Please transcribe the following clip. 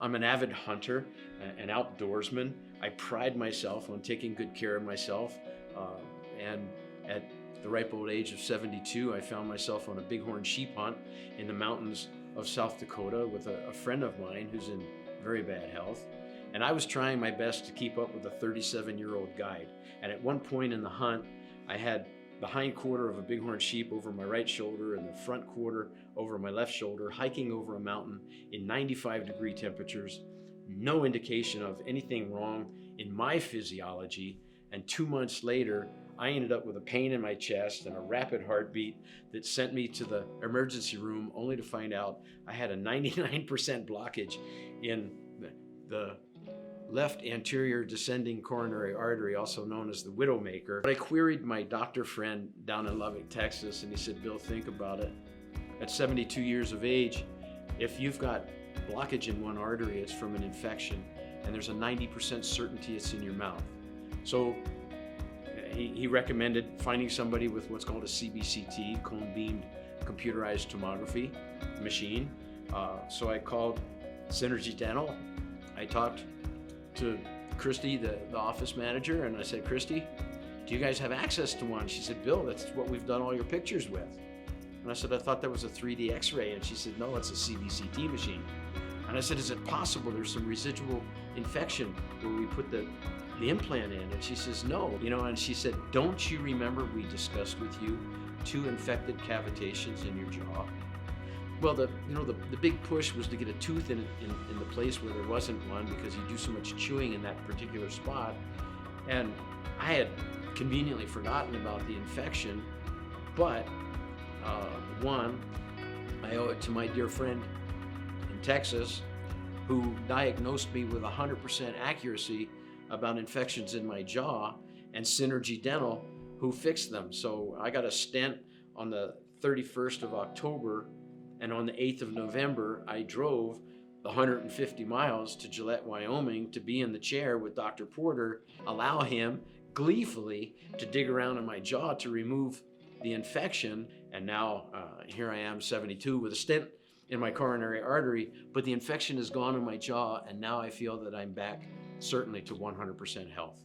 I'm an avid hunter, an outdoorsman. I pride myself on taking good care of myself. Uh, and at the ripe old age of 72, I found myself on a bighorn sheep hunt in the mountains of South Dakota with a friend of mine who's in very bad health. And I was trying my best to keep up with a 37-year-old guide. And at one point in the hunt, I had the hind quarter of a bighorn sheep over my right shoulder and the front quarter over my left shoulder, hiking over a mountain in 95-degree temperatures, no indication of anything wrong in my physiology. And 2 months later, I ended up with a pain in my chest and a rapid heartbeat that sent me to the emergency room, only to find out I had a 99% blockage in the left anterior descending coronary artery, also known as the widowmaker. But I queried my doctor friend down in Lubbock, Texas, and he said, "Bill, think about it. At 72 years of age, if you've got blockage in one artery, it's from an infection, and there's a 90% certainty it's in your mouth." So he recommended finding somebody with what's called a CBCT, cone beamed computerized tomography machine. So I called Synergy Dental. I talked to Christy, the office manager, and I said, "Christy, do you guys have access to one?" She said, "Bill, that's what we've done all your pictures with." And I said, "I thought that was a 3D x-ray." And she said, "No, it's a CBCT machine." And I said, "Is it possible there's some residual infection where we put the implant in?" And she says, "No." And she said, "Don't you remember we discussed with you 2 infected cavitations in your jaw?" Well, the big push was to get a tooth in the place where there wasn't one, because you do so much chewing in that particular spot. And I had conveniently forgotten about the infection, but one, I owe it to my dear friend in Texas who diagnosed me with 100% accuracy about infections in my jaw, and Synergy Dental, who fixed them. So I got a stent on the 31st of October, and on the 8th of November, I drove the 150 miles to Gillette, Wyoming to be in the chair with Dr. Porter, allow him gleefully to dig around in my jaw to remove the infection. And now here I am, 72, with a stent in my coronary artery, but the infection is gone in my jaw, and now I feel that I'm back certainly to 100% health.